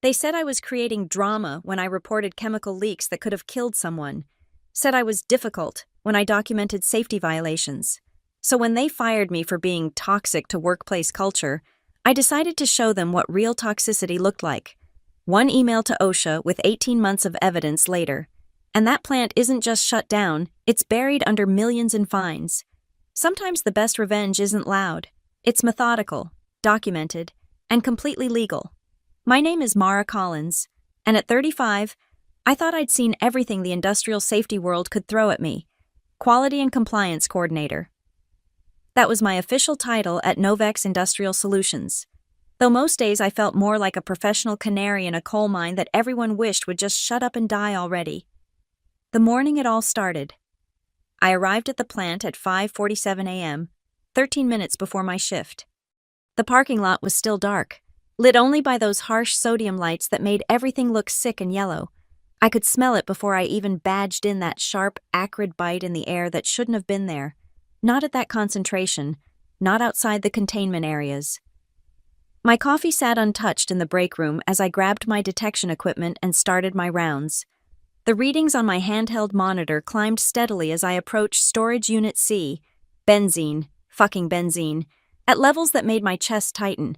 They said I was creating drama when I reported chemical leaks that could have killed someone. Said I was difficult when I documented safety violations. So when they fired me for being toxic to workplace culture, I decided to show them what real toxicity looked like. One email to OSHA with 18 months of evidence later. And that plant isn't just shut down, it's buried under millions in fines. Sometimes the best revenge isn't loud. It's methodical, documented, and completely legal. My name is Mara Collins, and at 35, I thought I'd seen everything the industrial safety world could throw at me. Quality and Compliance Coordinator. That was my official title at Novex Industrial Solutions. Though most days I felt more like a professional canary in a coal mine that everyone wished would just shut up and die already. The morning it all started. I arrived at the plant at 5:47 a.m., 13 minutes before my shift. The parking lot was still dark, lit only by those harsh sodium lights that made everything look sick and yellow. I could smell it before I even badged in that sharp, acrid bite in the air that shouldn't have been there. Not at that concentration, not outside the containment areas. My coffee sat untouched in the break room as I grabbed my detection equipment and started my rounds. The readings on my handheld monitor climbed steadily as I approached Storage Unit C, fucking benzene, at levels that made my chest tighten.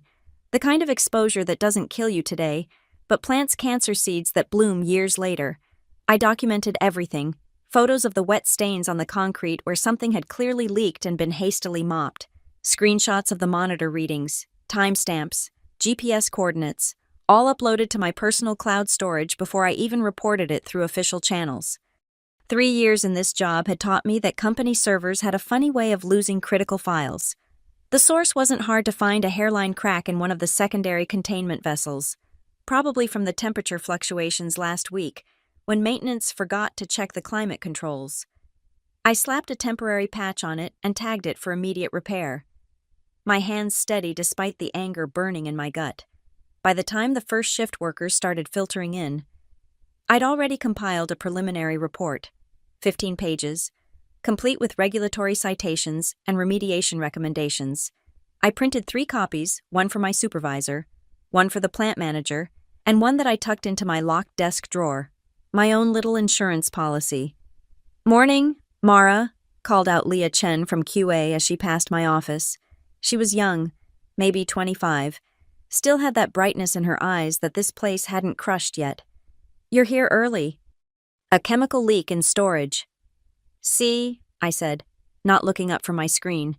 The kind of exposure that doesn't kill you today, but plants cancer seeds that bloom years later. I documented everything. Photos of the wet stains on the concrete where something had clearly leaked and been hastily mopped. Screenshots of the monitor readings, timestamps, GPS coordinates, all uploaded to my personal cloud storage before I even reported it through official channels. 3 years in this job had taught me that company servers had a funny way of losing critical files. The source wasn't hard to find: a hairline crack in one of the secondary containment vessels, probably from the temperature fluctuations last week, when maintenance forgot to check the climate controls. I slapped a temporary patch on it and tagged it for immediate repair. My hands steady despite the anger burning in my gut. By the time the first shift workers started filtering in, I'd already compiled a preliminary report, 15 pages, complete with regulatory citations and remediation recommendations. I printed 3 copies, one for my supervisor, one for the plant manager, and one that I tucked into my locked desk drawer. My own little insurance policy. "Morning, Mara," called out Leah Chen from QA as she passed my office. She was young, maybe 25, still had that brightness in her eyes that this place hadn't crushed yet. "You're here early." "A chemical leak in storage." "See," I said, not looking up from my screen.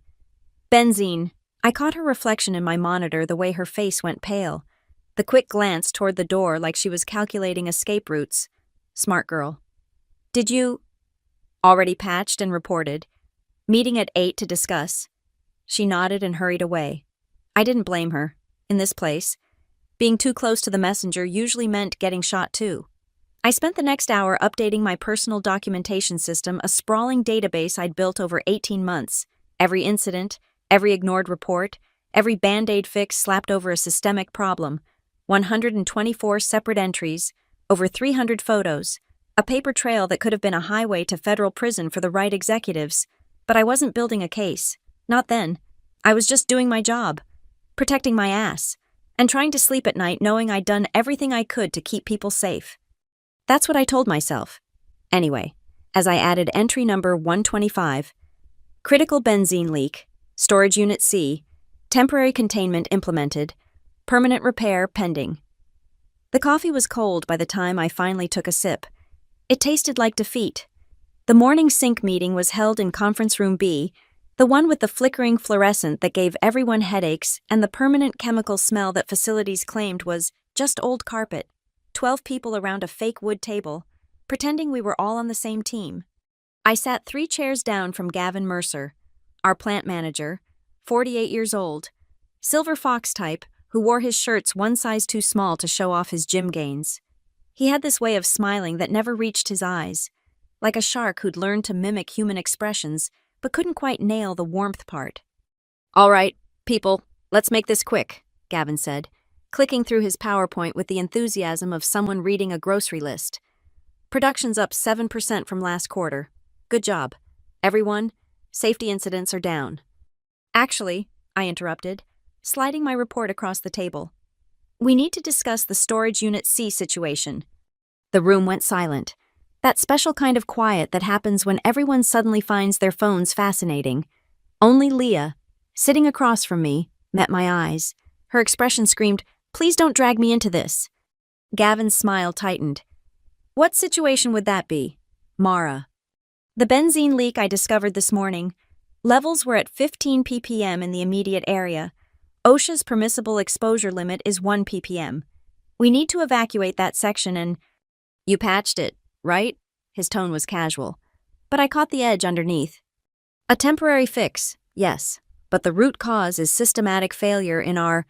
"Benzene." I caught her reflection in my monitor, the way her face went pale. The quick glance toward the door like she was calculating escape routes. Smart girl. "Did you—" "Already patched and reported. Meeting at 8 to discuss." She nodded and hurried away. I didn't blame her. In this place, being too close to the messenger usually meant getting shot too. I spent the next hour updating my personal documentation system, a sprawling database I'd built over 18 months. Every incident, every ignored report, every Band-Aid fix slapped over a systemic problem. 124 separate entries, over 300 photos, a paper trail that could have been a highway to federal prison for the right executives. But I wasn't building a case. Not then. I was just doing my job, protecting my ass, and trying to sleep at night knowing I'd done everything I could to keep people safe. That's what I told myself. Anyway, as I added entry number 125, critical benzene leak, storage unit C, temporary containment implemented, permanent repair pending. The coffee was cold by the time I finally took a sip. It tasted like defeat. The morning sync meeting was held in Conference Room B, the one with the flickering fluorescent that gave everyone headaches and the permanent chemical smell that facilities claimed was just old carpet. 12 people around a fake wood table, pretending we were all on the same team. I sat 3 chairs down from Gavin Mercer, our plant manager, 48 years old, silver fox type, who wore his shirts one size too small to show off his gym gains. He had this way of smiling that never reached his eyes, like a shark who'd learned to mimic human expressions but couldn't quite nail the warmth part. "All right, people, let's make this quick," Gavin said, clicking through his PowerPoint with the enthusiasm of someone reading a grocery list. "Production's up 7% from last quarter. Good job. Everyone, safety incidents are down." "Actually," I interrupted, sliding my report across the table, We need to discuss the storage unit C situation. The room went silent. That special kind of quiet that happens when everyone suddenly finds their phones fascinating. Only Leah, sitting across from me, met my eyes. Her expression screamed, "Please don't drag me into this." Gavin's smile tightened. "What situation would that be?" "Mara." "The benzene leak I discovered this morning. Levels were at 15 ppm in the immediate area. OSHA's permissible exposure limit is 1 ppm. We need to evacuate that section and—" "You patched it, right?" His tone was casual. But I caught the edge underneath. "A temporary fix, yes, but the root cause is systematic failure in our—"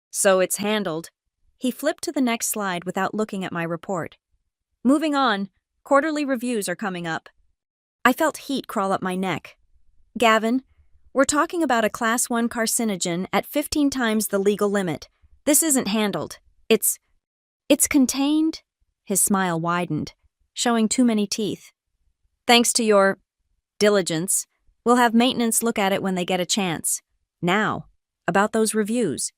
"So it's handled." He flipped to the next slide without looking at my report. "Moving on, quarterly reviews are coming up." I felt heat crawl up my neck. "Gavin, we're talking about a Class 1 carcinogen at 15 times the legal limit. This isn't handled. It's contained." His smile widened, showing too many teeth. "Thanks to your diligence, we'll have maintenance look at it when they get a chance. Now, about those reviews."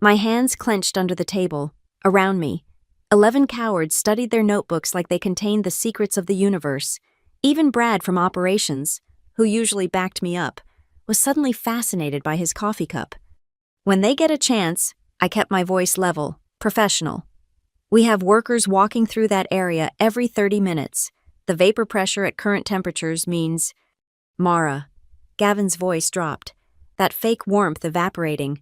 My hands clenched under the table. Around me, 11 cowards studied their notebooks like they contained the secrets of the universe. Even Brad from operations, who usually backed me up, was suddenly fascinated by his coffee cup. "When they get a chance," I kept my voice level, professional. "We have workers walking through that area every 30 minutes. The vapor pressure at current temperatures means—" "Mara." Gavin's voice dropped, that fake warmth evaporating.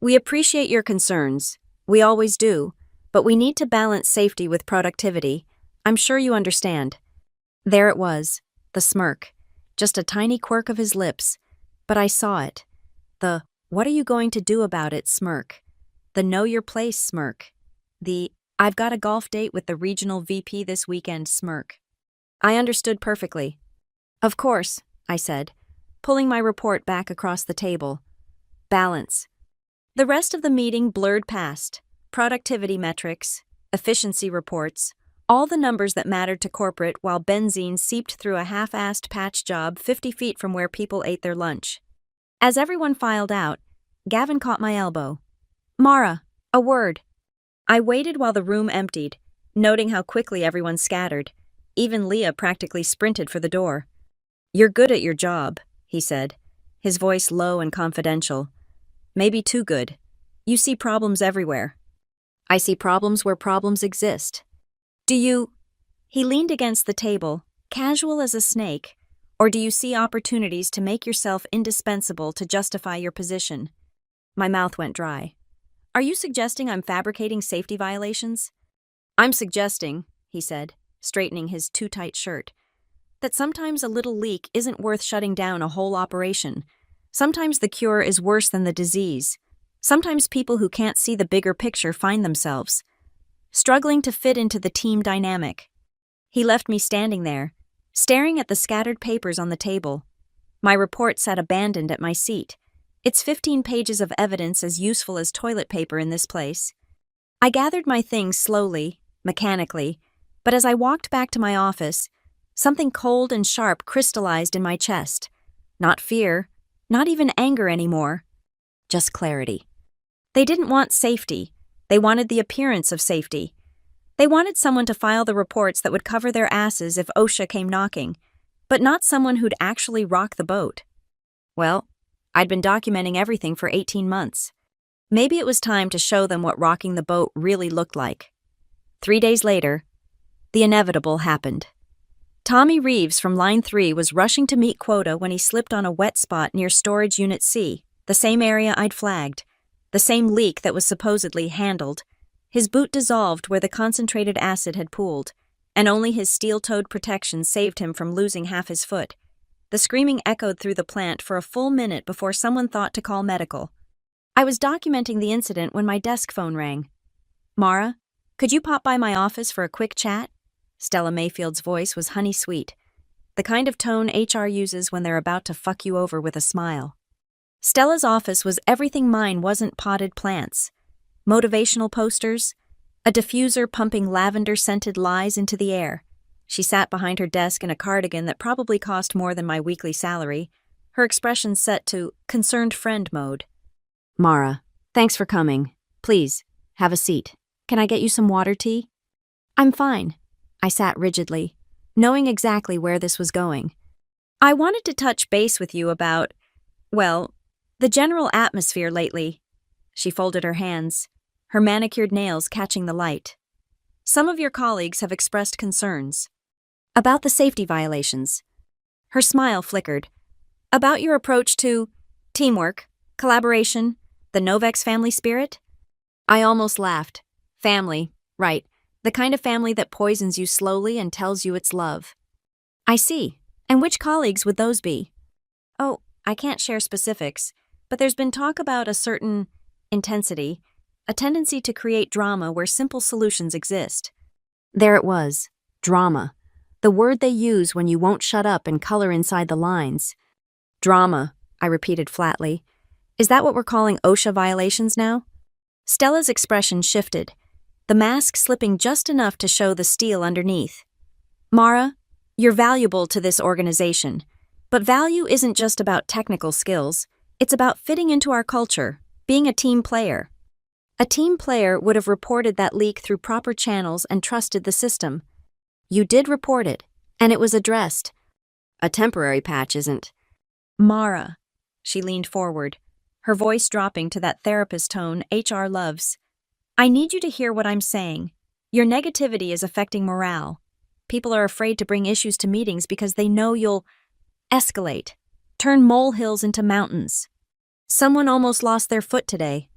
"We appreciate your concerns. We always do. But we need to balance safety with productivity. I'm sure you understand." There it was, the smirk. Just a tiny quirk of his lips. But I saw it. The "what are you going to do about it" smirk. The know your place smirk. The "I've got a golf date with the regional VP this weekend" smirk. I understood perfectly. "Of course," I said, pulling my report back across the table. "Balance." The rest of the meeting blurred past. Productivity metrics, efficiency reports, all the numbers that mattered to corporate while benzene seeped through a half-assed patch job 50 feet from where people ate their lunch. As everyone filed out, Gavin caught my elbow. "Mara, a word." I waited while the room emptied, noting how quickly everyone scattered. Even Leah practically sprinted for the door. "You're good at your job," he said, his voice low and confidential. "Maybe too good. You see problems everywhere." "I see problems where problems exist." "Do you—" He leaned against the table, casual as a snake. "Or do you see opportunities to make yourself indispensable to justify your position?" My mouth went dry. "Are you suggesting I'm fabricating safety violations?" "I'm suggesting," he said, straightening his too-tight shirt, "that sometimes a little leak isn't worth shutting down a whole operation. Sometimes the cure is worse than the disease. Sometimes people who can't see the bigger picture find themselves struggling to fit into the team dynamic." He left me standing there, staring at the scattered papers on the table. My report sat abandoned at my seat, its 15 pages of evidence as useful as toilet paper in this place. I gathered my things slowly, mechanically, but as I walked back to my office, something cold and sharp crystallized in my chest. Not fear, not even anger anymore, just clarity. They didn't want safety. They wanted the appearance of safety. They wanted someone to file the reports that would cover their asses if OSHA came knocking, but not someone who'd actually rock the boat. Well, I'd been documenting everything for 18 months. Maybe it was time to show them what rocking the boat really looked like. 3 days later, the inevitable happened. Tommy Reeves from Line 3 was rushing to meet quota when he slipped on a wet spot near Storage Unit C, the same area I'd flagged. The same leak that was supposedly handled. His boot dissolved where the concentrated acid had pooled, and only his steel-toed protection saved him from losing half his foot. The screaming echoed through the plant for a full minute before someone thought to call medical. I was documenting the incident when my desk phone rang. "Mara, could you pop by my office for a quick chat?" Stella Mayfield's voice was honey-sweet, the kind of tone HR uses when they're about to fuck you over with a smile. Stella's office was everything mine wasn't: potted plants, motivational posters, a diffuser pumping lavender-scented lies into the air. She sat behind her desk in a cardigan that probably cost more than my weekly salary, her expression set to concerned friend mode. "Mara, thanks for coming." Please, have a seat. Can I get you some water, tea? I'm fine. I sat rigidly, knowing exactly where this was going. I wanted to touch base with you about, well, the general atmosphere lately. She folded her hands, her manicured nails catching the light. Some of your colleagues have expressed concerns. About the safety violations. Her smile flickered. About your approach to teamwork, collaboration, the Novex family spirit? I almost laughed. Family, right. The kind of family that poisons you slowly and tells you it's love. I see. And which colleagues would those be? Oh, I can't share specifics, but there's been talk about a certain intensity, a tendency to create drama where simple solutions exist. There it was. Drama. The word they use when you won't shut up and color inside the lines. Drama, I repeated flatly. Is that what we're calling OSHA violations now? Stella's expression shifted, the mask slipping just enough to show the steel underneath. Mara, you're valuable to this organization, but value isn't just about technical skills. It's about fitting into our culture, being a team player. A team player would have reported that leak through proper channels and trusted the system. You did report it, and it was addressed. A temporary patch isn't. Mara, she leaned forward, her voice dropping to that therapist tone HR loves. I need you to hear what I'm saying. Your negativity is affecting morale. People are afraid to bring issues to meetings because they know you'll escalate, turn molehills into mountains. Someone almost lost their foot today.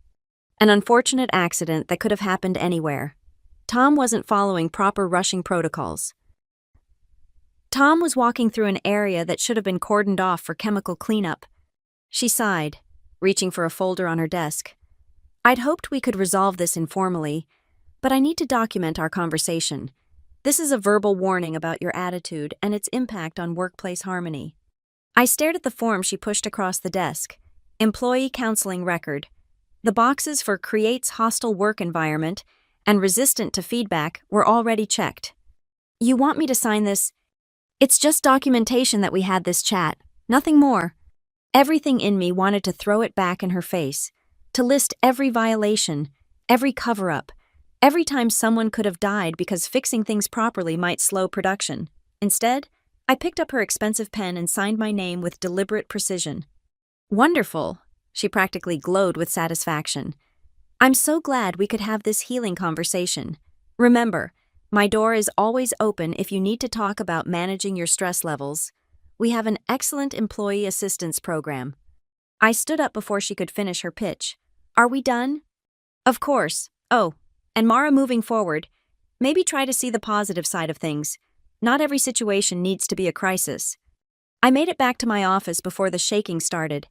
An unfortunate accident that could have happened anywhere. Tom wasn't following proper rushing protocols. Tom was walking through an area that should have been cordoned off for chemical cleanup. She sighed, reaching for a folder on her desk. I'd hoped we could resolve this informally, but I need to document our conversation. This is a verbal warning about your attitude and its impact on workplace harmony. I stared at the form she pushed across the desk. Employee counseling record. The boxes for creates hostile work environment and resistant to feedback were already checked. You want me to sign this? It's just documentation that we had this chat, nothing more. Everything in me wanted to throw it back in her face, to list every violation, every cover-up, every time someone could have died because fixing things properly might slow production. Instead, I picked up her expensive pen and signed my name with deliberate precision. Wonderful, she practically glowed with satisfaction. I'm so glad we could have this healing conversation. Remember, my door is always open if you need to talk about managing your stress levels. We have an excellent employee assistance program. I stood up before she could finish her pitch. Are we done? Of course. Oh, and Mara, moving forward, maybe try to see the positive side of things. Not every situation needs to be a crisis. I made it back to my office before the shaking started.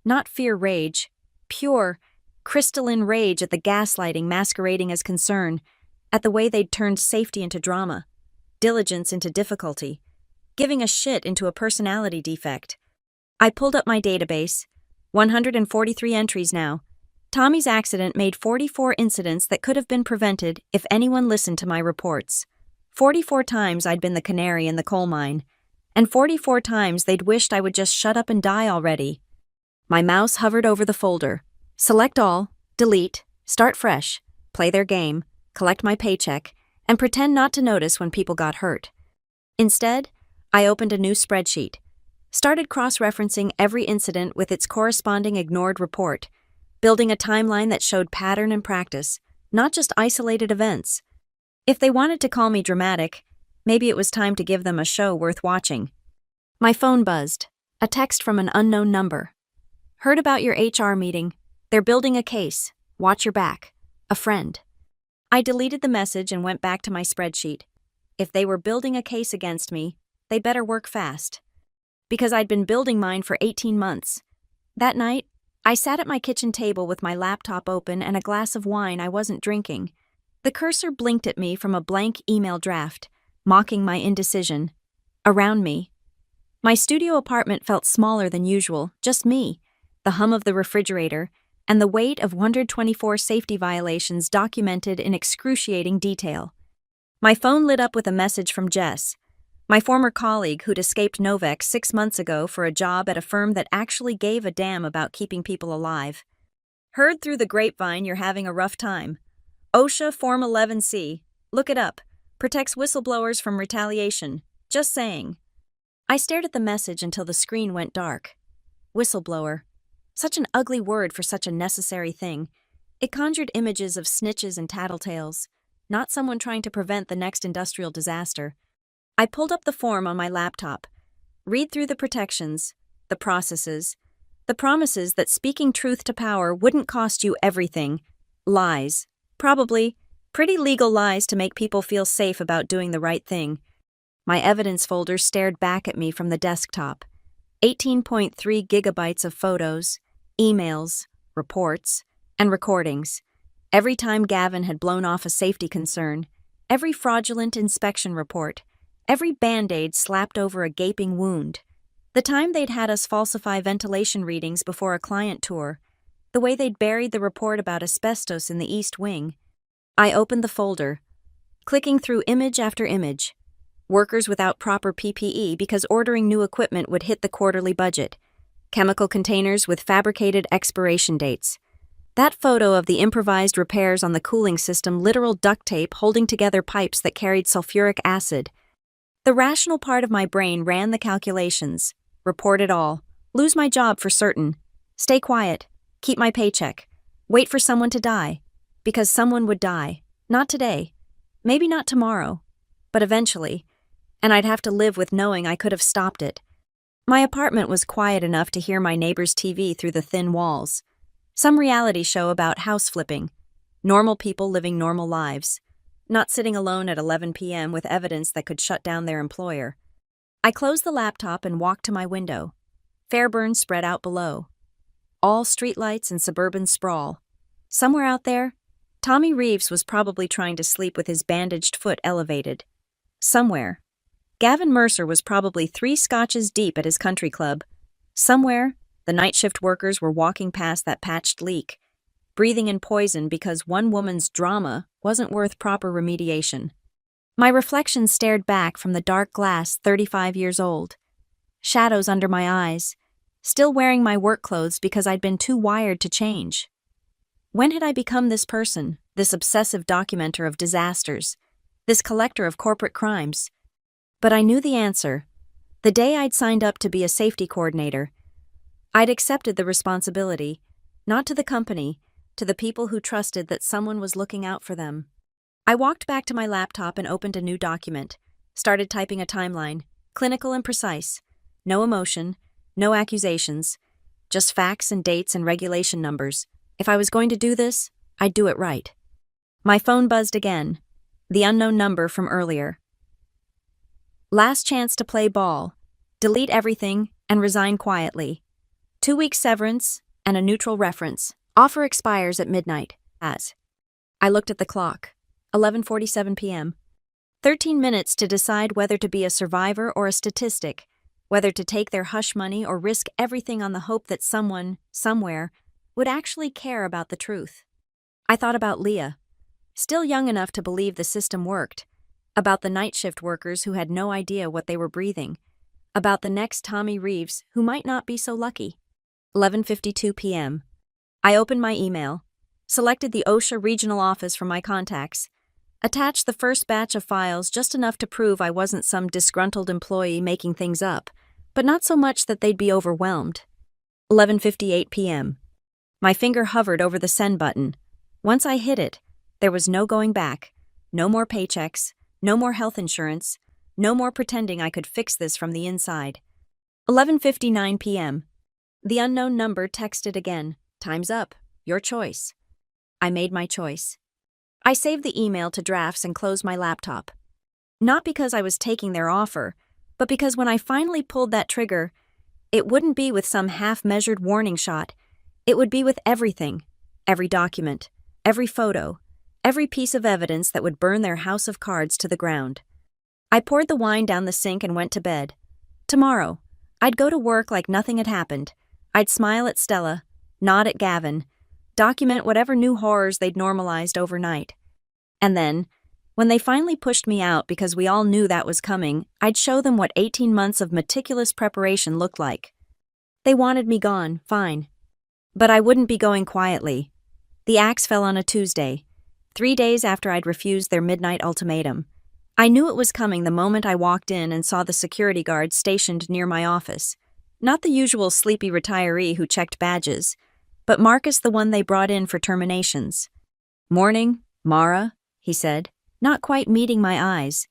Not fear-rage, pure, crystalline rage at the gaslighting masquerading as concern, at the way they'd turned safety into drama, diligence into difficulty, giving a shit into a personality defect. I pulled up my database. 143 entries now. Tommy's accident made 44 incidents that could have been prevented if anyone listened to my reports. 44 times I'd been the canary in the coal mine, and 44 times they'd wished I would just shut up and die already. My mouse hovered over the folder. Select all, delete, start fresh, play their game, collect my paycheck, and pretend not to notice when people got hurt. Instead, I opened a new spreadsheet, started cross-referencing every incident with its corresponding ignored report, building a timeline that showed pattern and practice, not just isolated events. If they wanted to call me dramatic, maybe it was time to give them a show worth watching. My phone buzzed, a text from an unknown number. Heard about your HR meeting. They're building a case. Watch your back. A friend. I deleted the message and went back to my spreadsheet. If they were building a case against me, they better work fast. Because I'd been building mine for 18 months. That night, I sat at my kitchen table with my laptop open and a glass of wine I wasn't drinking. The cursor blinked at me from a blank email draft, mocking my indecision. Around me. My studio apartment felt smaller than usual, just me, the hum of the refrigerator, and the weight of 124 safety violations documented in excruciating detail. My phone lit up with a message from Jess, my former colleague who'd escaped Novex 6 months ago for a job at a firm that actually gave a damn about keeping people alive. Heard through the grapevine you're having a rough time. OSHA Form 11C. Look it up. Protects whistleblowers from retaliation. Just saying. I stared at the message until the screen went dark. Whistleblower. Such an ugly word for such a necessary thing. It conjured images of snitches and tattletales, not someone trying to prevent the next industrial disaster. I pulled up the form on my laptop. Read through the protections, the processes, the promises that speaking truth to power wouldn't cost you everything. Lies. Probably. Pretty legal lies to make people feel safe about doing the right thing. My evidence folder stared back at me from the desktop. 18.3 gigabytes of photos, emails, reports, and recordings. Every time Gavin had blown off a safety concern, every fraudulent inspection report, every Band-Aid slapped over a gaping wound, the time they'd had us falsify ventilation readings before a client tour, the way they'd buried the report about asbestos in the East Wing. I opened the folder, clicking through image after image. Workers without proper PPE because ordering new equipment would hit the quarterly budget. Chemical containers with fabricated expiration dates. That photo of the improvised repairs on the cooling system, literal duct tape holding together pipes that carried sulfuric acid. The rational part of my brain ran the calculations. Report it all. Lose my job for certain. Stay quiet. Keep my paycheck. Wait for someone to die. Because someone would die. Not today. Maybe not tomorrow. But eventually. And I'd have to live with knowing I could have stopped it. My apartment was quiet enough to hear my neighbor's TV through the thin walls. Some reality show about house flipping. Normal people living normal lives. Not sitting alone at 11 p.m. with evidence that could shut down their employer. I closed the laptop and walked to my window. Fairburn spread out below. All streetlights and suburban sprawl. Somewhere out there, Tommy Reeves was probably trying to sleep with his bandaged foot elevated. Somewhere, Gavin Mercer was probably 3 scotches deep at his country club. Somewhere, the night shift workers were walking past that patched leak, breathing in poison because one woman's drama wasn't worth proper remediation. My reflection stared back from the dark glass 35 years old. Shadows under my eyes, still wearing my work clothes because I'd been too wired to change. When had I become this person, this obsessive documenter of disasters, this collector of corporate crimes? But I knew the answer. The day I'd signed up to be a safety coordinator, I'd accepted the responsibility, not to the company, to the people who trusted that someone was looking out for them. I walked back to my laptop and opened a new document, started typing a timeline, clinical and precise. No emotion, no accusations, just facts and dates and regulation numbers. If I was going to do this, I'd do it right. My phone buzzed again, the unknown number from earlier. Last chance to play ball, delete everything, and resign quietly. 2-week severance and a neutral reference. Offer expires at midnight. As I looked at the clock. 11:47 p.m. 13 minutes to decide whether to be a survivor or a statistic, whether to take their hush money or risk everything on the hope that someone, somewhere, would actually care about the truth. I thought about Leah, still young enough to believe the system worked, about the night shift workers who had no idea what they were breathing, about the next Tommy Reeves who might not be so lucky. 11:52 p.m. I opened my email, selected the OSHA regional office from my contacts, attached the first batch of files just enough to prove I wasn't some disgruntled employee making things up, but not so much that they'd be overwhelmed. 11:58 p.m. My finger hovered over the send button. Once I hit it, there was no going back, no more paychecks, no more health insurance, no more pretending I could fix this from the inside. 11:59 p.m. The unknown number texted again. Time's up. Your choice. I made my choice. I saved the email to drafts and closed my laptop. Not because I was taking their offer, but because when I finally pulled that trigger, it wouldn't be with some half-measured warning shot. It would be with everything. Every document, every photo, every piece of evidence that would burn their house of cards to the ground. I poured the wine down the sink and went to bed. Tomorrow, I'd go to work like nothing had happened. I'd smile at Stella, nod at Gavin, document whatever new horrors they'd normalized overnight. And then, when they finally pushed me out because we all knew that was coming, I'd show them what 18 months of meticulous preparation looked like. They wanted me gone, fine. But I wouldn't be going quietly. The axe fell on a Tuesday, 3 days after I'd refused their midnight ultimatum. I knew it was coming the moment I walked in and saw the security guard stationed near my office. Not the usual sleepy retiree who checked badges, but Marcus, the one they brought in for terminations. "Morning, Mara," he said, not quite meeting my eyes.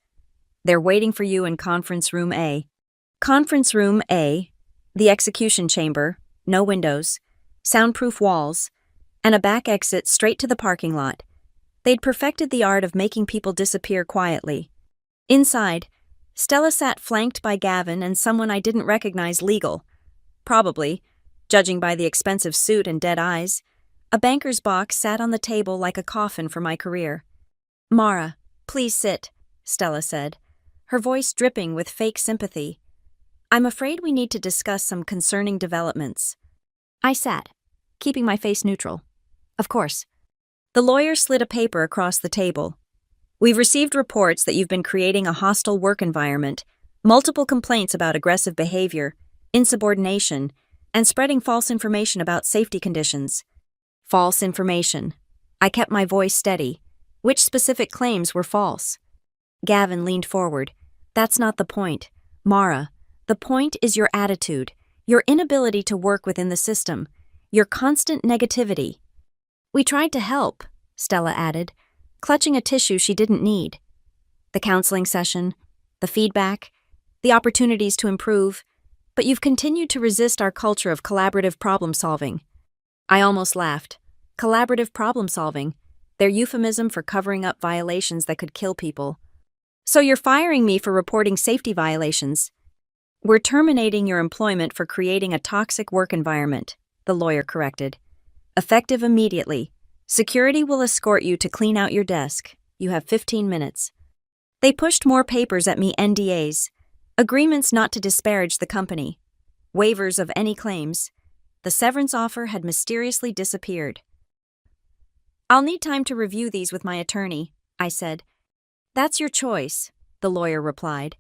"They're waiting for you in conference room A." Conference room A, the execution chamber, no windows, soundproof walls, and a back exit straight to the parking lot. They'd perfected the art of making people disappear quietly. Inside, Stella sat flanked by Gavin and someone I didn't recognize legal. Probably, judging by the expensive suit and dead eyes, a banker's box sat on the table like a coffin for my career. "Mara, please sit," Stella said, her voice dripping with fake sympathy. "I'm afraid we need to discuss some concerning developments." I sat, keeping my face neutral. "Of course." The lawyer slid a paper across the table. "We've received reports that you've been creating a hostile work environment, multiple complaints about aggressive behavior, insubordination, and spreading false information about safety conditions." False information. I kept my voice steady. Which specific claims were false? Gavin leaned forward. "That's not the point, Mara. The point is your attitude, your inability to work within the system, your constant negativity." "We tried to help," Stella added, clutching a tissue she didn't need. "The counseling session, the feedback, the opportunities to improve, but you've continued to resist our culture of collaborative problem-solving." I almost laughed. Collaborative problem-solving, their euphemism for covering up violations that could kill people. "So you're firing me for reporting safety violations?" "We're terminating your employment for creating a toxic work environment," the lawyer corrected. "Effective immediately. Security will escort you to clean out your desk. You have 15 minutes. They pushed more papers at me, NDAs, agreements not to disparage the company, waivers of any claims. The severance offer had mysteriously disappeared. "I'll need time to review these with my attorney," I said. "That's your choice," the lawyer replied.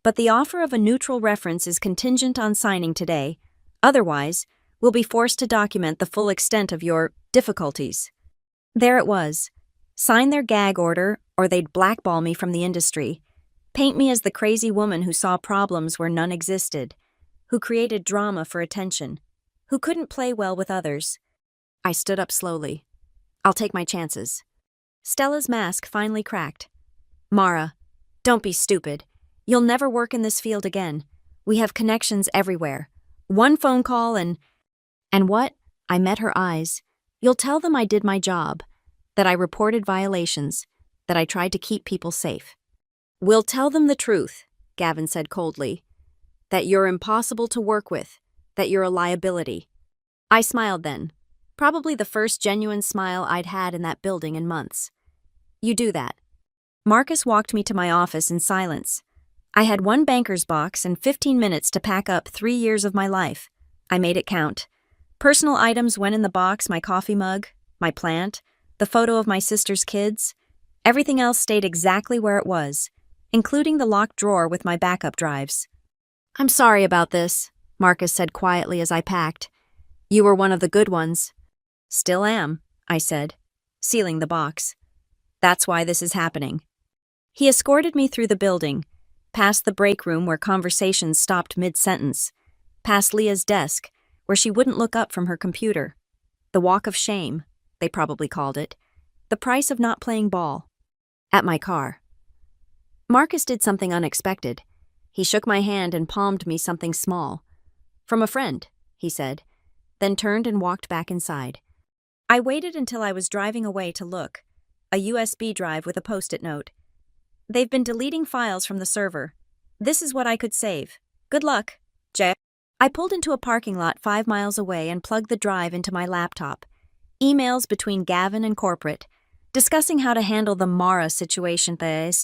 "But the offer of a neutral reference is contingent on signing today. Otherwise, we'll be forced to document the full extent of your difficulties." There it was. Sign their gag order, or they'd blackball me from the industry. Paint me as the crazy woman who saw problems where none existed, who created drama for attention, who couldn't play well with others. I stood up slowly. "I'll take my chances." Stella's mask finally cracked. "Mara, don't be stupid. You'll never work in this field again. We have connections everywhere. One phone call and what?" I met her eyes. "You'll tell them I did my job, that I reported violations, that I tried to keep people safe." "We'll tell them the truth," Gavin said coldly. "That you're impossible to work with, that you're a liability." I smiled then, probably the first genuine smile I'd had in that building in months. "You do that." Marcus walked me to my office in silence. I had one banker's box and 15 minutes to pack up 3 years of my life. I made it count. Personal items went in the box: my coffee mug, my plant, the photo of my sister's kids. Everything else stayed exactly where it was, including the locked drawer with my backup drives. "I'm sorry about this," Marcus said quietly as I packed. "You were one of the good ones." "Still am," I said, sealing the box. "That's why this is happening." He escorted me through the building, past the break room where conversations stopped mid-sentence, past Leah's desk, where she wouldn't look up from her computer. The walk of shame, they probably called it, the price of not playing ball. At my car. Marcus did something unexpected. He shook my hand and palmed me something small. "From a friend," he said, then turned and walked back inside. I waited until I was driving away to look. A USB drive with a post-it note. "They've been deleting files from the server. This is what I could save. Good luck, Jay." I pulled into a parking lot 5 miles away and plugged the drive into my laptop. Emails between Gavin and corporate, discussing how to handle the Mara situation.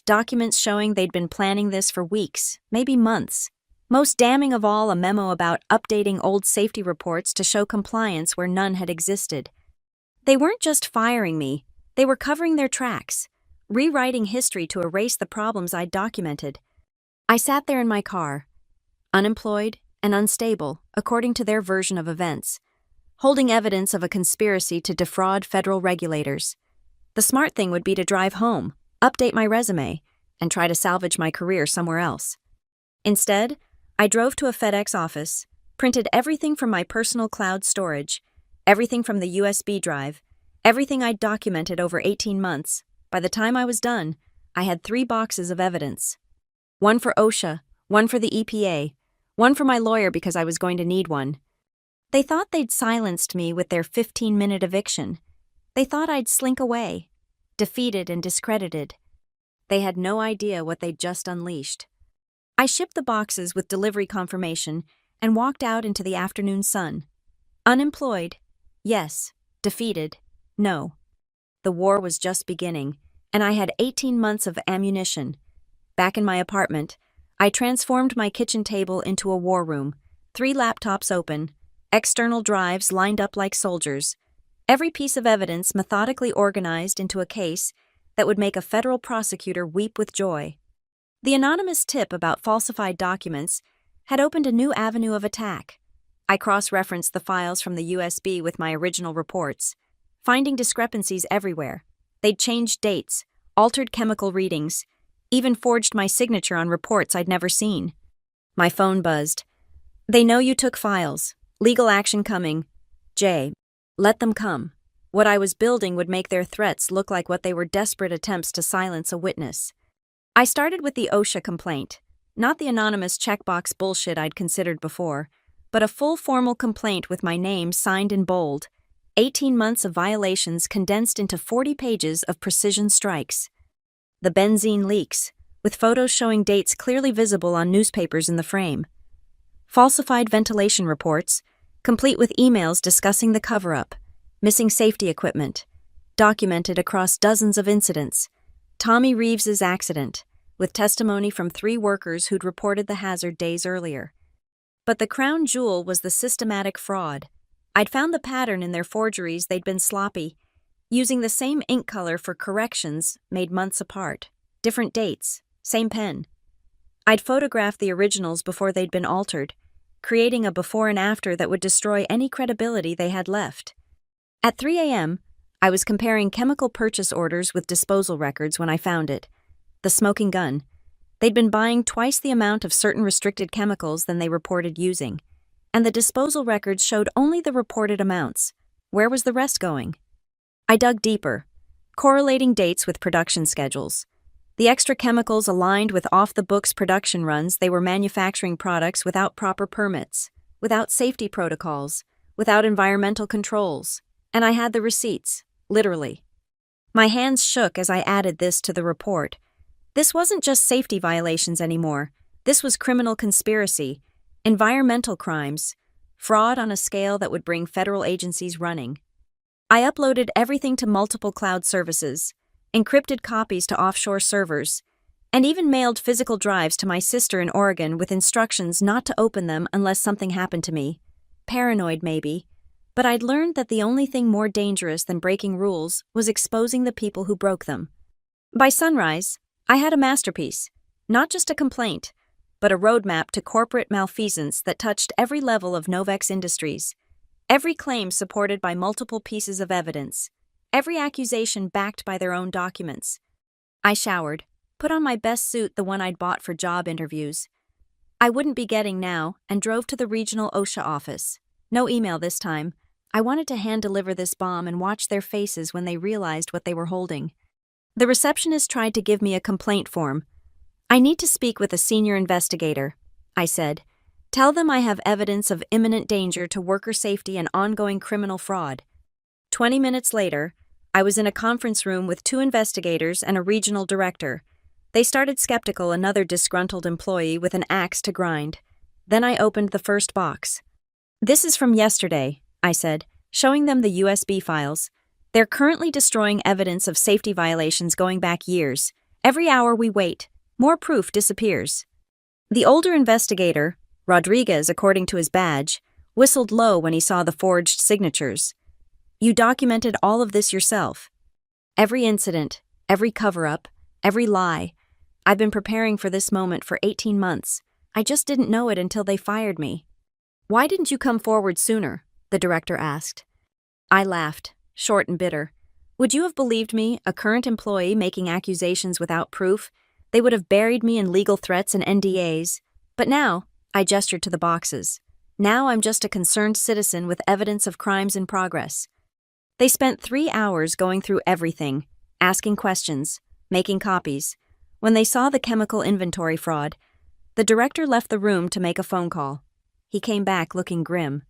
Documents showing they'd been planning this for weeks, maybe months. Most damning of all, a memo about updating old safety reports to show compliance where none had existed. They weren't just firing me, they were covering their tracks, rewriting history to erase the problems I'd documented. I sat there in my car, unemployed and unstable, according to their version of events. holding evidence of a conspiracy to defraud federal regulators. The smart thing would be to drive home, update my resume, and try to salvage my career somewhere else. Instead, I drove to a FedEx office, printed everything from my personal cloud storage, everything from the USB drive, everything I'd documented over 18 months. By the time I was done, I had 3 boxes of evidence. One for OSHA, one for the EPA, one for my lawyer because I was going to need one. They thought they'd silenced me with their 15-minute eviction. They thought I'd slink away, defeated and discredited. They had no idea what they'd just unleashed. I shipped the boxes with delivery confirmation and walked out into the afternoon sun. Unemployed? Yes. Defeated? No. The war was just beginning, and I had 18 months of ammunition. Back in my apartment, I transformed my kitchen table into a war room, 3 laptops open, external drives lined up like soldiers, every piece of evidence methodically organized into a case that would make a federal prosecutor weep with joy. The anonymous tip about falsified documents had opened a new avenue of attack. I cross-referenced the files from the USB with my original reports, finding discrepancies everywhere. They'd changed dates, altered chemical readings, even forged my signature on reports I'd never seen. My phone buzzed. "They know you took files. Legal action coming. Jay, let them come." What I was building would make their threats look like what they were desperate attempts to silence a witness. I started with the OSHA complaint, not the anonymous checkbox bullshit I'd considered before, but a full formal complaint with my name signed in bold, 18 months of violations condensed into 40 pages of precision strikes. The benzene leaks, with photos showing dates clearly visible on newspapers in the frame. Falsified ventilation reports, complete with emails discussing the cover-up, missing safety equipment, documented across dozens of incidents. Tommy Reeves's accident, with testimony from 3 workers who'd reported the hazard days earlier. But the crown jewel was the systematic fraud. I'd found the pattern in their forgeries. They'd been sloppy, using the same ink color for corrections made months apart, different dates, same pen. I'd photographed the originals before they'd been altered, creating a before and after that would destroy any credibility they had left. At 3 a.m., I was comparing chemical purchase orders with disposal records when I found it. The smoking gun. They'd been buying twice the amount of certain restricted chemicals than they reported using, and the disposal records showed only the reported amounts. Where was the rest going? I dug deeper, correlating dates with production schedules. The extra chemicals aligned with off-the-books production runs. They were manufacturing products without proper permits, without safety protocols, without environmental controls. And I had the receipts, literally. My hands shook as I added this to the report. This wasn't just safety violations anymore. This was criminal conspiracy, environmental crimes, fraud on a scale that would bring federal agencies running. I uploaded everything to multiple cloud services, encrypted copies to offshore servers, and even mailed physical drives to my sister in Oregon with instructions not to open them unless something happened to me. Paranoid, maybe. But I'd learned that the only thing more dangerous than breaking rules was exposing the people who broke them. By sunrise, I had a masterpiece, not just a complaint, but a roadmap to corporate malfeasance that touched every level of Novex Industries, every claim supported by multiple pieces of evidence, every accusation backed by their own documents. I showered, put on my best suit, the one I'd bought for job interviews. I wouldn't be getting now, and drove to the regional OSHA office. No email this time. I wanted to hand-deliver this bomb and watch their faces when they realized what they were holding. The receptionist tried to give me a complaint form. "I need to speak with a senior investigator," I said. "Tell them I have evidence of imminent danger to worker safety and ongoing criminal fraud." 20 minutes later, I was in a conference room with 2 investigators and a regional director. They started skeptical, another disgruntled employee with an axe to grind. Then I opened the first box. "This is from yesterday," I said, showing them the USB files. "They're currently destroying evidence of safety violations going back years. Every hour we wait, more proof disappears." The older investigator, Rodriguez according to his badge, whistled low when he saw the forged signatures. "You documented all of this yourself." "Every incident, every cover-up, every lie. I've been preparing for this moment for 18 months. I just didn't know it until they fired me." "Why didn't you come forward sooner?" the director asked. I laughed, short and bitter. Would you have believed me, a current employee making accusations without proof? They would have buried me in legal threats and NDAs. But now, I gestured to the boxes. Now I'm just a concerned citizen with evidence of crimes in progress. They spent 3 hours going through everything, asking questions, making copies. When they saw the chemical inventory fraud, the director left the room to make a phone call. He came back looking grim.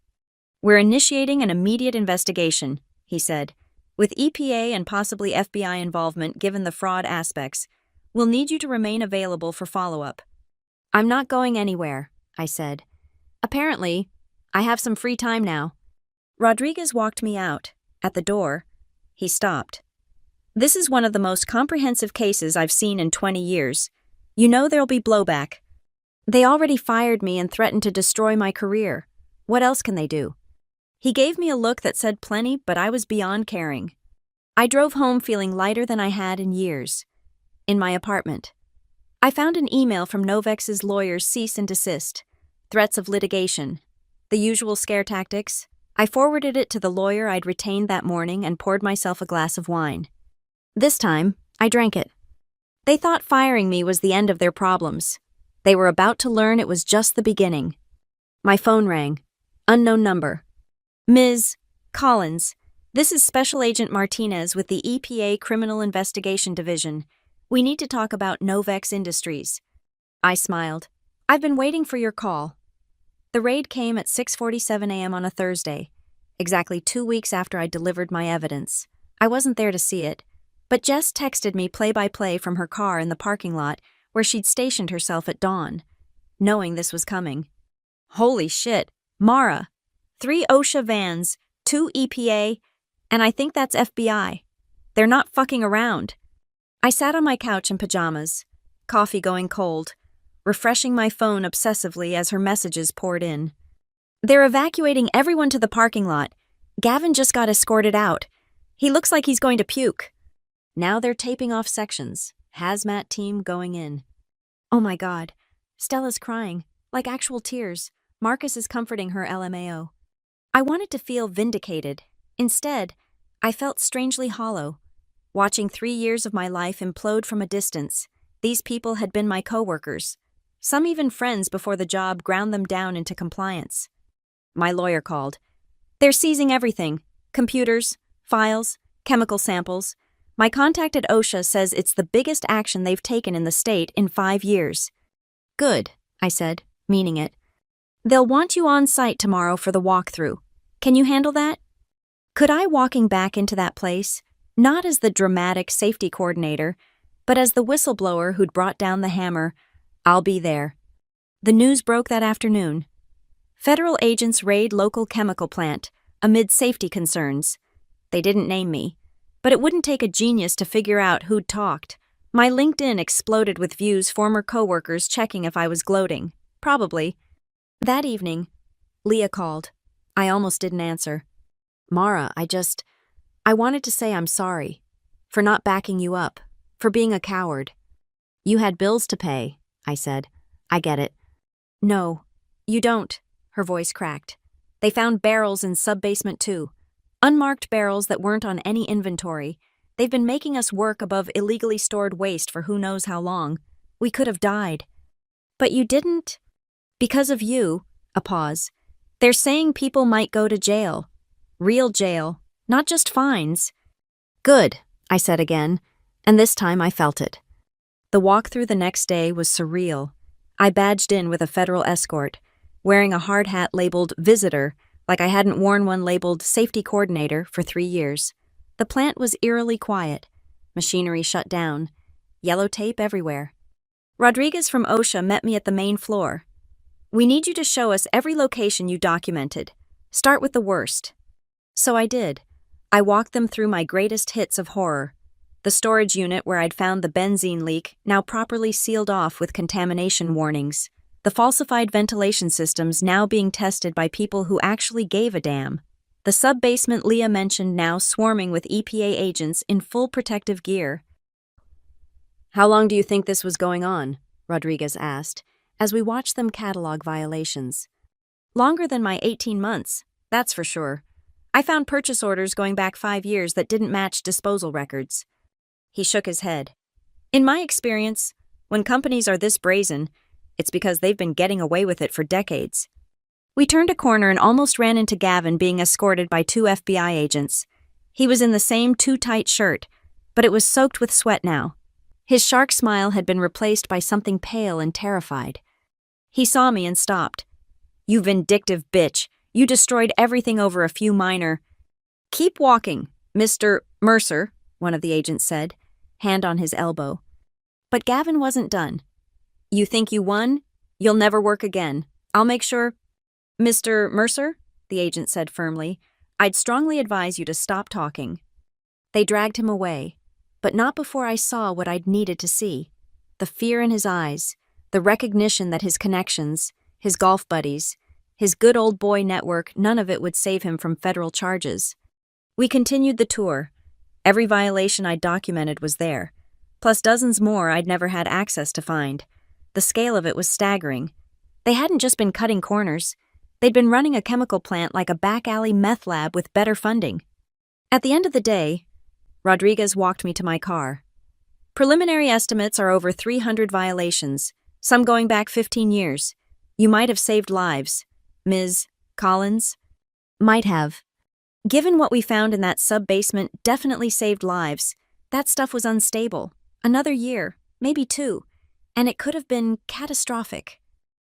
We're initiating an immediate investigation, he said. With EPA and possibly FBI involvement given the fraud aspects, we'll need you to remain available for follow-up. I'm not going anywhere, I said. Apparently, I have some free time now. Rodriguez walked me out. At the door, he stopped. This is one of the most comprehensive cases I've seen in 20 years. You know there'll be blowback. They already fired me and threatened to destroy my career. What else can they do? He gave me a look that said plenty, but I was beyond caring. I drove home feeling lighter than I had in years. In my apartment, I found an email from Novex's lawyers cease and desist, threats of litigation, the usual scare tactics. I forwarded it to the lawyer I'd retained that morning and poured myself a glass of wine. This time, I drank it. They thought firing me was the end of their problems. They were about to learn it was just the beginning. My phone rang. Unknown number. Ms. Collins, this is Special Agent Martinez with the EPA Criminal Investigation Division. We need to talk about Novex Industries. I smiled. I've been waiting for your call. The raid came at 6:47 a.m. on a Thursday, exactly 2 weeks after I delivered my evidence. I wasn't there to see it, but Jess texted me play-by-play from her car in the parking lot where she'd stationed herself at dawn, knowing this was coming. Holy shit, Mara! 3 OSHA vans, 2 EPA, and I think that's FBI. They're not fucking around. I sat on my couch in pajamas, coffee going cold, refreshing my phone obsessively as her messages poured in. They're evacuating everyone to the parking lot. Gavin just got escorted out. He looks like he's going to puke. Now they're taping off sections. Hazmat team going in. Oh my God. Stella's crying, like actual tears. Marcus is comforting her LMAO. I wanted to feel vindicated. Instead, I felt strangely hollow. Watching 3 years of my life implode from a distance, these people had been my coworkers. Some even friends before the job ground them down into compliance. My lawyer called. They're seizing everything. Computers, files, chemical samples. My contact at OSHA says it's the biggest action they've taken in the state in 5 years. Good, I said, meaning it. They'll want you on site tomorrow for the walkthrough. Can you handle that? Could I walking back into that place, not as the dramatic safety coordinator, but as the whistleblower who'd brought down the hammer, I'll be there. The news broke that afternoon. Federal agents raid local chemical plant amid safety concerns. They didn't name me, but it wouldn't take a genius to figure out who'd talked. My LinkedIn exploded with views former coworkers checking if I was gloating. Probably. That evening, Leah called. I almost didn't answer. Mara, I wanted to say I'm sorry. For not backing you up. For being a coward. You had bills to pay, I said. I get it. No, you don't, her voice cracked. They found barrels in sub-basement 2. Unmarked barrels that weren't on any inventory. They've been making us work above illegally stored waste for who knows how long. We could have died. But you didn't. Because of you, a pause. They're saying people might go to jail. Real jail, not just fines. Good, I said again, and this time I felt it. The walkthrough the next day was surreal. I badged in with a federal escort, wearing a hard hat labeled visitor, like I hadn't worn one labeled safety coordinator for 3 years. The plant was eerily quiet. Machinery shut down. Yellow tape everywhere. Rodriguez from OSHA met me at the main floor. We need you to show us every location you documented. Start with the worst. So I did. I walked them through my greatest hits of horror. The storage unit where I'd found the benzene leak, now properly sealed off with contamination warnings. The falsified ventilation systems now being tested by people who actually gave a damn. The sub-basement Leah mentioned now swarming with EPA agents in full protective gear. How long do you think this was going on? Rodriguez asked, as we watched them catalog violations. Longer than my 18 months, That's for sure. I found purchase orders going back 5 years that didn't match disposal records. He shook his head. In my experience, when companies are this brazen, it's because they've been getting away with it for decades. We turned a corner and almost ran into Gavin being escorted by 2 FBI agents. He was in the same too-tight shirt, but it was soaked with sweat now. His shark smile had been replaced by something pale and terrified. He saw me and stopped. "You vindictive bitch. You destroyed everything over a few minor—" "Keep walking, Mr. Mercer," one of the agents said, hand on his elbow. But Gavin wasn't done. "You think you won? You'll never work again. I'll make sure—" "Mr. Mercer," the agent said firmly, "I'd strongly advise you to stop talking." They dragged him away, but not before I saw what I'd needed to see. The fear in his eyes, the recognition that his connections, his golf buddies, his good old boy network, none of it would save him from federal charges. We continued the tour. Every violation I'd documented was there, plus dozens more I'd never had access to find. The scale of it was staggering. They hadn't just been cutting corners. They'd been running a chemical plant like a back-alley meth lab with better funding. At the end of the day, Rodriguez walked me to my car. "Preliminary estimates are over 300 violations, some going back 15 years. You might have saved lives, Ms. Collins." "Might have." Given what we found in that sub-basement, definitely saved lives. That stuff was unstable. Another year, maybe 2, and it could have been catastrophic.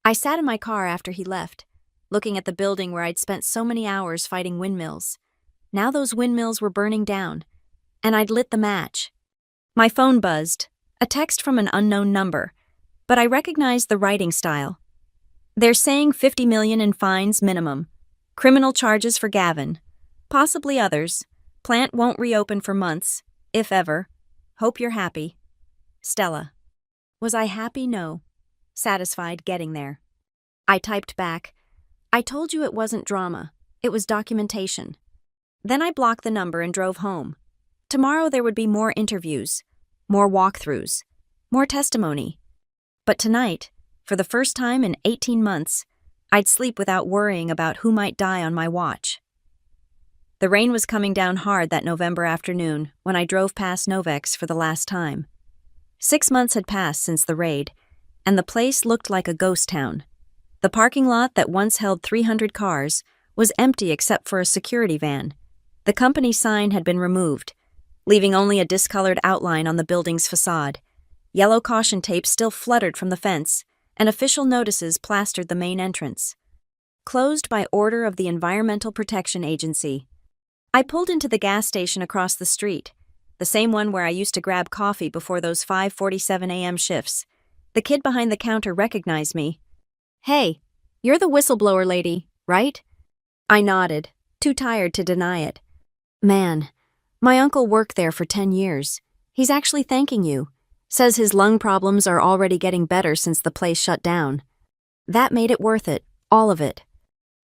I sat in my car after he left, looking at the building where I'd spent so many hours fighting windmills. Now those windmills were burning down, and I'd lit the match. My phone buzzed, a text from an unknown number, but I recognized the writing style. "They're saying 50 million in fines minimum. Criminal charges for Gavin. Possibly others. Plant won't reopen for months, if ever. Hope you're happy. Stella." Was I happy? No. Satisfied getting there. I typed back, "I told you it wasn't drama. It was documentation." Then I blocked the number and drove home. Tomorrow there would be more interviews, more walkthroughs, more testimony. But tonight, for the first time in 18 months, I'd sleep without worrying about who might die on my watch. The rain was coming down hard that November afternoon when I drove past Novex for the last time. 6 months had passed since the raid, and the place looked like a ghost town. The parking lot that once held 300 cars was empty except for a security van. The company sign had been removed, leaving only a discolored outline on the building's facade. Yellow caution tape still fluttered from the fence, and official notices plastered the main entrance. Closed by order of the Environmental Protection Agency. I pulled into the gas station across the street, the same one where I used to grab coffee before those 5:47 a.m. shifts. The kid behind the counter recognized me. "Hey, you're the whistleblower lady, right?" I nodded, too tired to deny it. "Man, my uncle worked there for 10 years. He's actually thanking you. Says his lung problems are already getting better since the place shut down." That made it worth it, all of it.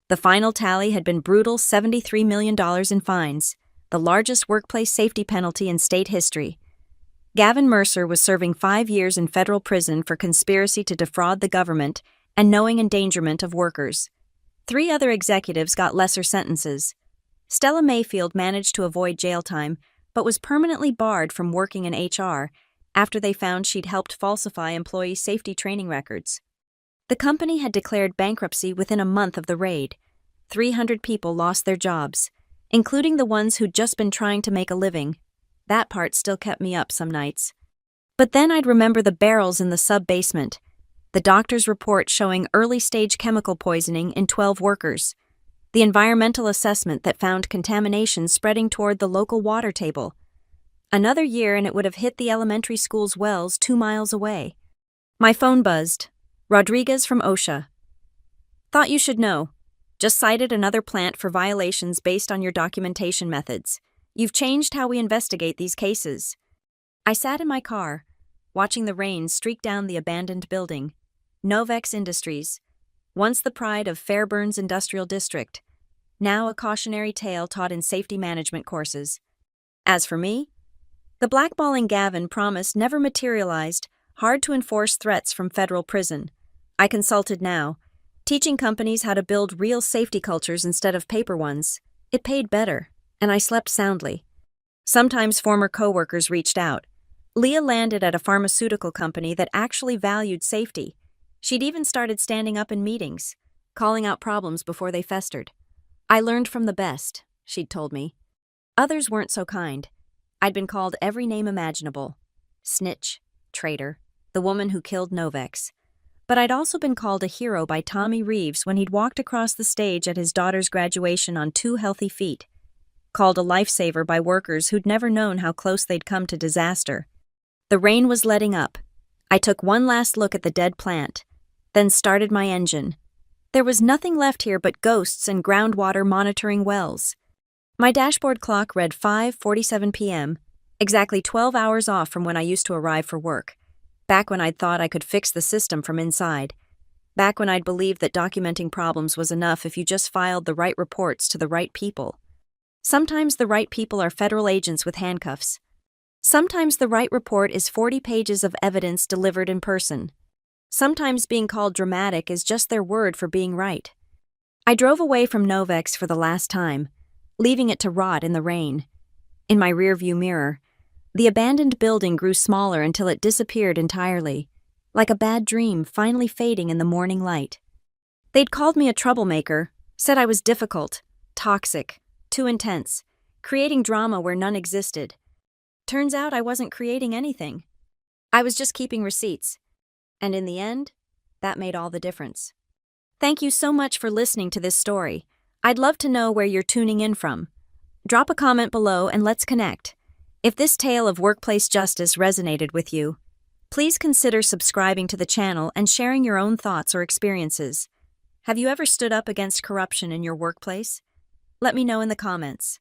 The final tally had been brutal $73 million in fines, the largest workplace safety penalty in state history. Gavin Mercer was serving 5 years in federal prison for conspiracy to defraud the government and knowing endangerment of workers. 3 other executives got lesser sentences. Stella Mayfield managed to avoid jail time, but was permanently barred from working in HR after they found she'd helped falsify employee safety training records. The company had declared bankruptcy within a month of the raid. 300 people lost their jobs, including the ones who'd just been trying to make a living. That part still kept me up some nights. But then I'd remember the barrels in the sub-basement, the doctor's report showing early-stage chemical poisoning in 12 workers, the environmental assessment that found contamination spreading toward the local water table. Another year and it would have hit the elementary school's wells 2 miles away. My phone buzzed. Rodriguez from OSHA. "Thought you should know. Just cited another plant for violations based on your documentation methods. You've changed how we investigate these cases." I sat in my car, watching the rain streak down the abandoned building. Novex Industries, once the pride of Fairburns Industrial District, now a cautionary tale taught in safety management courses. As for me, the blackballing Gavin promise never materialized, hard-to-enforce threats from federal prison. I consulted now. Teaching companies how to build real safety cultures instead of paper ones. It paid better, and I slept soundly. Sometimes former coworkers reached out. Leah landed at a pharmaceutical company that actually valued safety. She'd even started standing up in meetings, calling out problems before they festered. I learned from the best, she'd told me. Others weren't so kind. I'd been called every name imaginable. Snitch, traitor, the woman who killed Novex. But I'd also been called a hero by Tommy Reeves when he'd walked across the stage at his daughter's graduation on 2 healthy feet. Called a lifesaver by workers who'd never known how close they'd come to disaster. The rain was letting up. I took one last look at the dead plant, then started my engine. There was nothing left here but ghosts and groundwater monitoring wells. My dashboard clock read 5:47 p.m., exactly 12 hours off from when I used to arrive for work. Back when I'd thought I could fix the system from inside. Back when I'd believed that documenting problems was enough if you just filed the right reports to the right people. Sometimes the right people are federal agents with handcuffs. Sometimes the right report is 40 pages of evidence delivered in person. Sometimes being called dramatic is just their word for being right. I drove away from Novex for the last time, leaving it to rot in the rain. In my rearview mirror, the abandoned building grew smaller until it disappeared entirely, like a bad dream finally fading in the morning light. They'd called me a troublemaker, said I was difficult, toxic, too intense, creating drama where none existed. Turns out I wasn't creating anything. I was just keeping receipts. And in the end, that made all the difference. Thank you so much for listening to this story. I'd love to know where you're tuning in from. Drop a comment below and let's connect. If this tale of workplace justice resonated with you, please consider subscribing to the channel and sharing your own thoughts or experiences. Have you ever stood up against corruption in your workplace? Let me know in the comments.